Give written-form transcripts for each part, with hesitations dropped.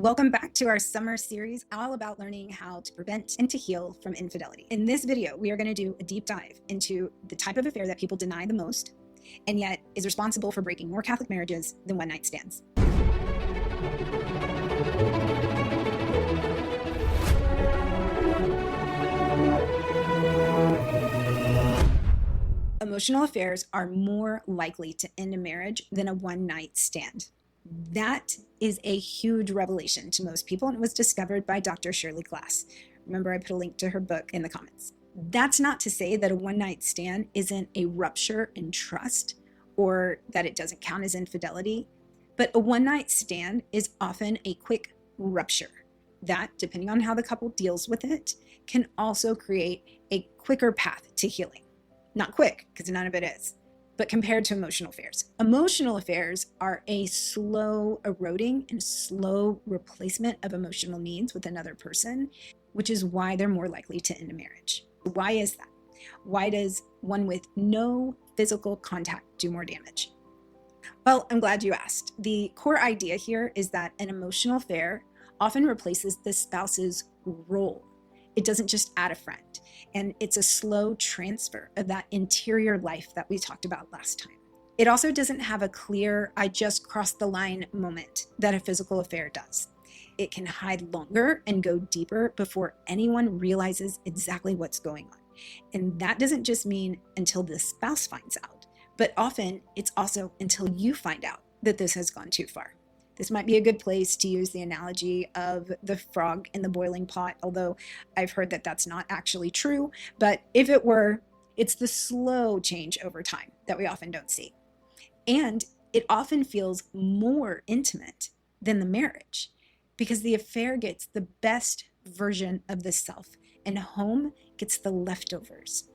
Welcome back to our summer series, all about learning how to prevent and to heal from infidelity. In this video, we are going to do a deep dive into the type of affair that people deny the most, and yet is responsible for breaking more Catholic marriages than one-night stands. Emotional affairs are more likely to end a marriage than a one-night stand. That is a huge revelation to most people, and it was discovered by Dr. Shirley Glass. Remember, I put a link to her book in the comments. That's not to say that a one-night stand isn't a rupture in trust or that it doesn't count as infidelity, but a one-night stand is often a quick rupture that, depending on how the couple deals with it, can also create a quicker path to healing. Not quick, because none of it is, but compared to emotional affairs are a slow eroding and slow replacement of emotional needs with another person, which is why they're more likely to end a marriage. Why is that? Why does one with no physical contact do more damage? Well, I'm glad you asked. The core idea here is that an emotional affair often replaces the spouse's role. It doesn't just add a friend. And it's a slow transfer of that interior life that we talked about last time. It also doesn't have a clear, I just crossed the line moment that a physical affair does. It can hide longer and go deeper before anyone realizes exactly what's going on. And that doesn't just mean until the spouse finds out, but often it's also until you find out that this has gone too far. This might be a good place to use the analogy of the frog in the boiling pot, although I've heard that that's not actually true. But if it were, it's the slow change over time that we often don't see. And it often feels more intimate than the marriage because the affair gets the best version of the self and home gets the leftovers.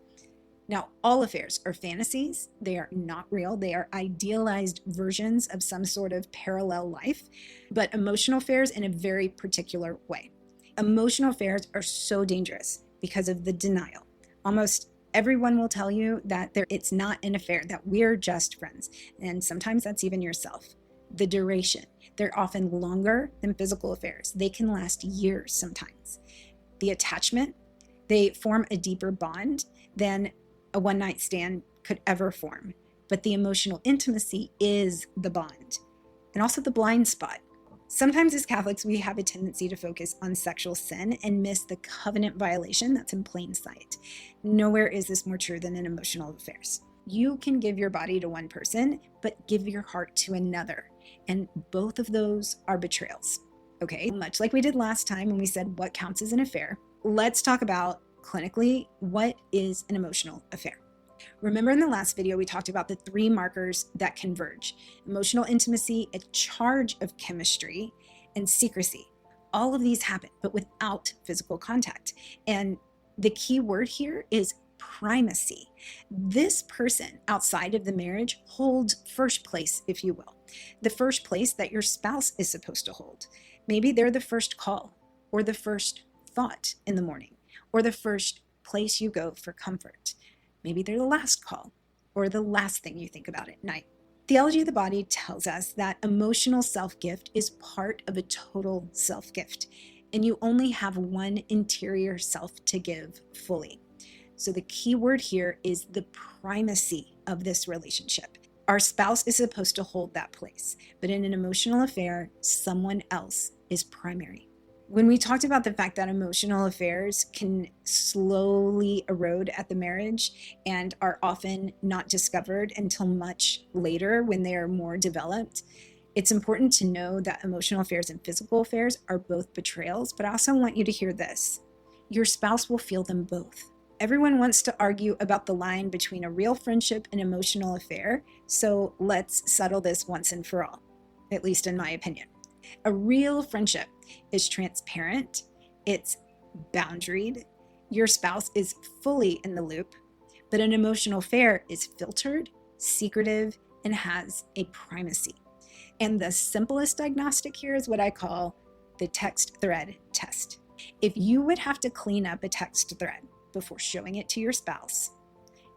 Now, all affairs are fantasies. They are not real. They are idealized versions of some sort of parallel life, but emotional affairs in a very particular way. Emotional affairs are so dangerous because of the denial. Almost everyone will tell you that it's not an affair, that we're just friends. And sometimes that's even yourself. The duration, they're often longer than physical affairs. They can last years sometimes. The attachment, they form a deeper bond than a one-night stand could ever form. But the emotional intimacy is the bond. And also the blind spot. Sometimes as Catholics, we have a tendency to focus on sexual sin and miss the covenant violation that's in plain sight. Nowhere is this more true than in emotional affairs. You can give your body to one person, but give your heart to another. And both of those are betrayals. Okay, much like we did last time when we said what counts as an affair, let's talk about clinically, what is an emotional affair? Remember in the last video, we talked about the three markers that converge: emotional intimacy, a charge of chemistry, and secrecy. All of these happen, but without physical contact. And the key word here is primacy. This person outside of the marriage holds first place, if you will, the first place that your spouse is supposed to hold. Maybe they're the first call or the first thought in the morning, or the first place you go for comfort. Maybe they're the last call or the last thing you think about at night. Theology of the Body tells us that emotional self-gift is part of a total self-gift, and you only have one interior self to give fully. So the key word here is the primacy of this relationship. Our spouse is supposed to hold that place, but in an emotional affair, someone else is primary. When we talked about the fact that emotional affairs can slowly erode at the marriage and are often not discovered until much later when they are more developed, it's important to know that emotional affairs and physical affairs are both betrayals, but I also want you to hear this. Your spouse will feel them both. Everyone wants to argue about the line between a real friendship and emotional affair, so let's settle this once and for all, at least in my opinion. A real friendship is transparent, it's boundaried, your spouse is fully in the loop, but an emotional affair is filtered, secretive, and has a primacy. And the simplest diagnostic here is what I call the text thread test. If you would have to clean up a text thread before showing it to your spouse,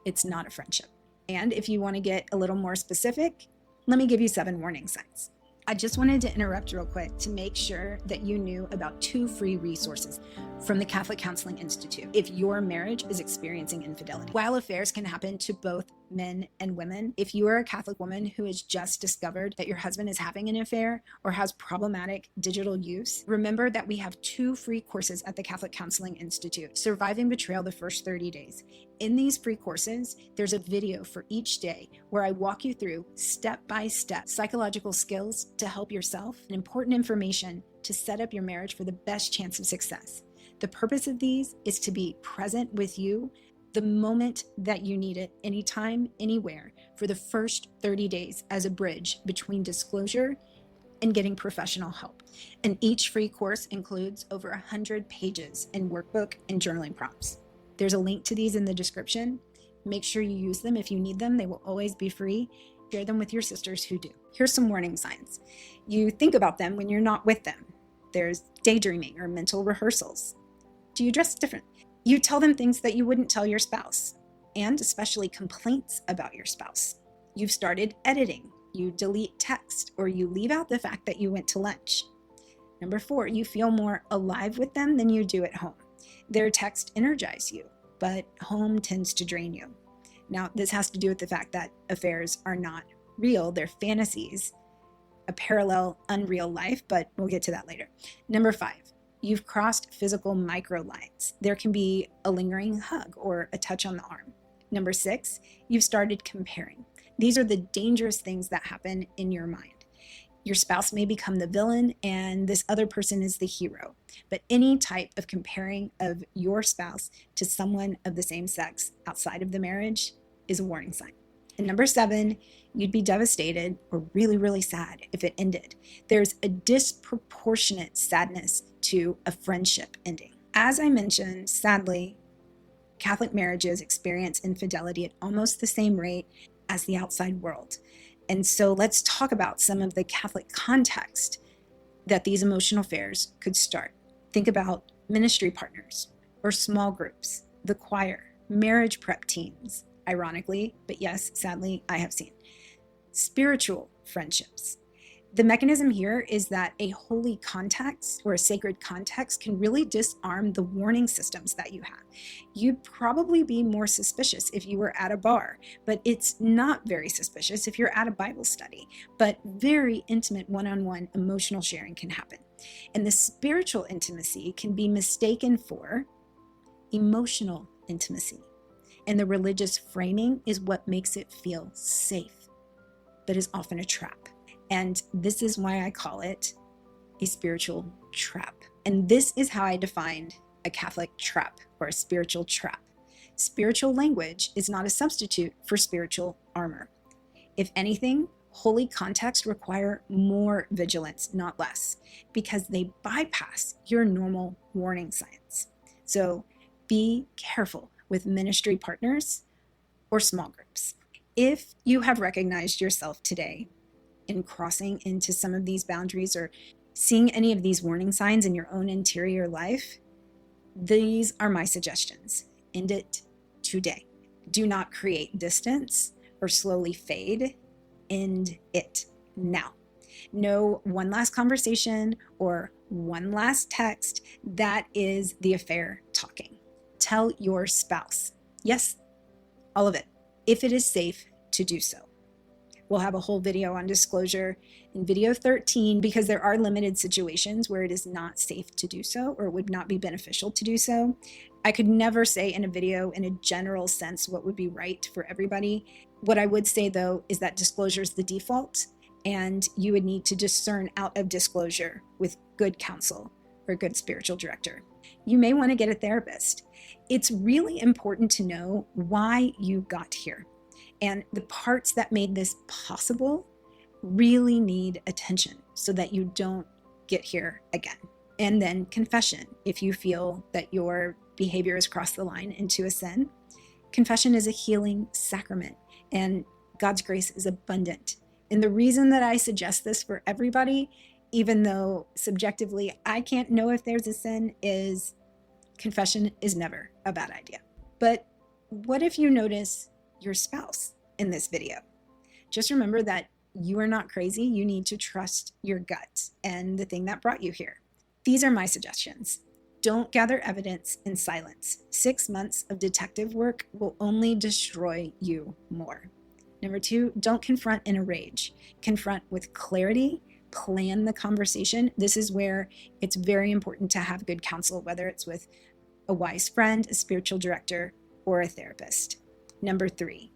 it's not a friendship. And if you want to get a little more specific, let me give you 7 warning signs. I just wanted to interrupt real quick to make sure that you knew about 2 free resources from the Catholic Counseling Institute if your marriage is experiencing infidelity. While affairs can happen to both men and women, if you are a Catholic woman who has just discovered that your husband is having an affair or has problematic digital use, remember that we have 2 free courses at the Catholic Counseling Institute: Surviving Betrayal the First 30 Days. In these free courses, there's a video for each day where I walk you through step-by-step psychological skills to help yourself and important information to set up your marriage for the best chance of success. The purpose of these is to be present with you the moment that you need it, anytime, anywhere, for the first 30 days as a bridge between disclosure and getting professional help. And each free course includes over 100 pages in workbook and journaling prompts. There's a link to these in the description. Make sure you use them if you need them. They will always be free. Share them with your sisters who do. Here's some warning signs. You think about them when you're not with them. There's daydreaming or mental rehearsals. Do you dress different? You tell them things that you wouldn't tell your spouse, and especially complaints about your spouse. You've started editing. You delete text, or you leave out the fact that you went to lunch. Number 4, you feel more alive with them than you do at home. Their texts energize you, but home tends to drain you. Now, this has to do with the fact that affairs are not real. They're fantasies, a parallel, unreal life, but we'll get to that later. Number 5, you've crossed physical micro lines. There can be a lingering hug or a touch on the arm. Number 6, you've started comparing. These are the dangerous things that happen in your mind. Your spouse may become the villain and this other person is the hero. But any type of comparing of your spouse to someone of the same sex outside of the marriage is a warning sign. And number 7, you'd be devastated or really, really sad if it ended. There's a disproportionate sadness to a friendship ending. As I mentioned, sadly, Catholic marriages experience infidelity at almost the same rate as the outside world. And so let's talk about some of the Catholic context that these emotional affairs could start. Think about ministry partners or small groups, the choir, marriage prep teams, ironically, but yes, sadly, I have seen. Spiritual friendships. The mechanism here is that a holy context or a sacred context can really disarm the warning systems that you have. You'd probably be more suspicious if you were at a bar, but it's not very suspicious if you're at a Bible study. But very intimate one-on-one emotional sharing can happen. And the spiritual intimacy can be mistaken for emotional intimacy. And the religious framing is what makes it feel safe, but is often a trap. And this is why I call it a spiritual trap. And this is how I defined a Catholic trap or a spiritual trap. Spiritual language is not a substitute for spiritual armor. If anything, holy contexts require more vigilance, not less, because they bypass your normal warning signs. So be careful with ministry partners or small groups. If you have recognized yourself today in crossing into some of these boundaries or seeing any of these warning signs in your own interior life, these are my suggestions. End it today. Do not create distance or slowly fade. End it now. No one last conversation or one last text. That is the affair talking. Tell your spouse, yes, all of it, if it is safe to do so. We'll have a whole video on disclosure in video 13 because there are limited situations where it is not safe to do so or would not be beneficial to do so. I could never say in a video in a general sense what would be right for everybody. What I would say though is that disclosure is the default and you would need to discern out of disclosure with good counsel or a good spiritual director. You may want to get a therapist. It's really important to know why you got here. And the parts that made this possible really need attention so that you don't get here again. And then confession. If you feel that your behavior has crossed the line into a sin, confession is a healing sacrament and God's grace is abundant. And the reason that I suggest this for everybody, even though subjectively I can't know if there's a sin, is confession is never a bad idea. But what if you notice your spouse in this video? Just remember that You are not crazy. You need to trust your gut and the thing that brought you here. These are my suggestions. Don't gather evidence in silence. 6 months of detective work will only destroy you more. Number 2, don't confront in a rage. Confront with clarity. Plan the conversation. This is where it's very important to have good counsel, whether it's with a wise friend, a spiritual director, or a therapist. Number 3,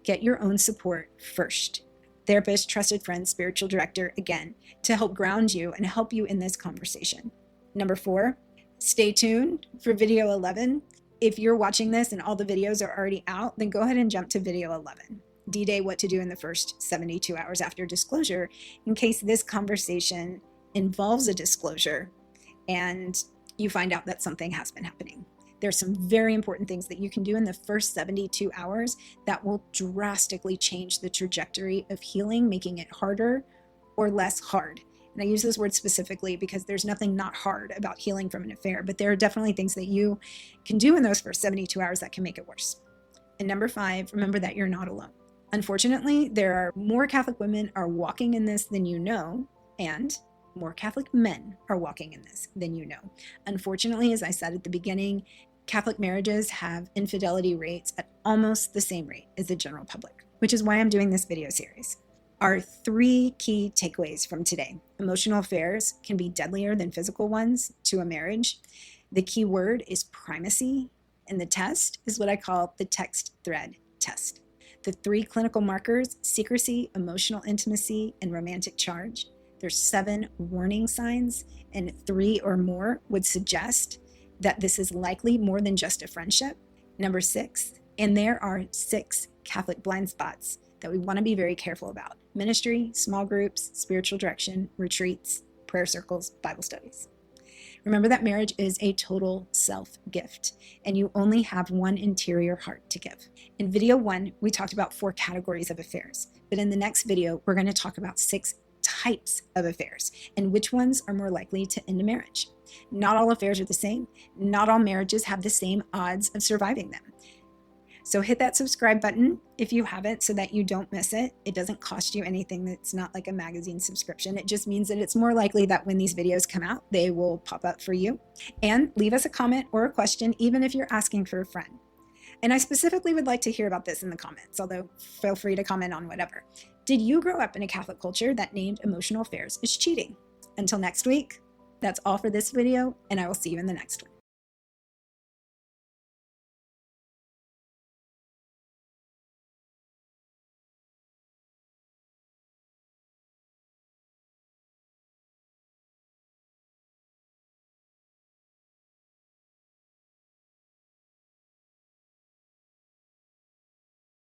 get your own support first. Therapist, trusted friend, spiritual director, again, to help ground you and help you in this conversation. Number 4, stay tuned for video 11. If you're watching this and all the videos are already out, then go ahead and jump to video 11. D-Day, what to do in the first 72 hours after disclosure, in case this conversation involves a disclosure and you find out that something has been happening. There's some very important things that you can do in the first 72 hours that will drastically change the trajectory of healing, making it harder or less hard. And I use this word specifically because there's nothing not hard about healing from an affair, but there are definitely things that you can do in those first 72 hours that can make it worse. And number 5, remember that you're not alone. Unfortunately, there are more Catholic women are walking in this than you know, and more Catholic men are walking in this than you know. Unfortunately, as I said at the beginning, Catholic marriages have infidelity rates at almost the same rate as the general public, which is why I'm doing this video series. Our 3 key takeaways from today. Emotional affairs can be deadlier than physical ones to a marriage. The key word is primacy, and the test is what I call the text thread test. The 3 clinical markers: secrecy, emotional intimacy, and romantic charge. There's 7 warning signs, and 3 or more would suggest that this is likely more than just a friendship. Number 6, and there are 6 Catholic blind spots that we want to be very careful about: ministry, small groups, spiritual direction, retreats, prayer circles, Bible studies. Remember that marriage is a total self-gift, and you only have one interior heart to give. In video 1, we talked about 4 categories of affairs, but in the next video, we're going to talk about 6 types of affairs and which ones are more likely to end a marriage. Not all affairs are the same. Not all marriages have the same odds of surviving them. So hit that subscribe button if you haven't so that you don't miss it. It doesn't cost you anything. It's not like a magazine subscription. It just means that it's more likely that when these videos come out, they will pop up for you. And leave us a comment or a question, even if you're asking for a friend. And I specifically would like to hear about this in the comments, although feel free to comment on whatever. Did you grow up in a Catholic culture that named emotional affairs as cheating? Until next week, that's all for this video, and I will see you in the next one.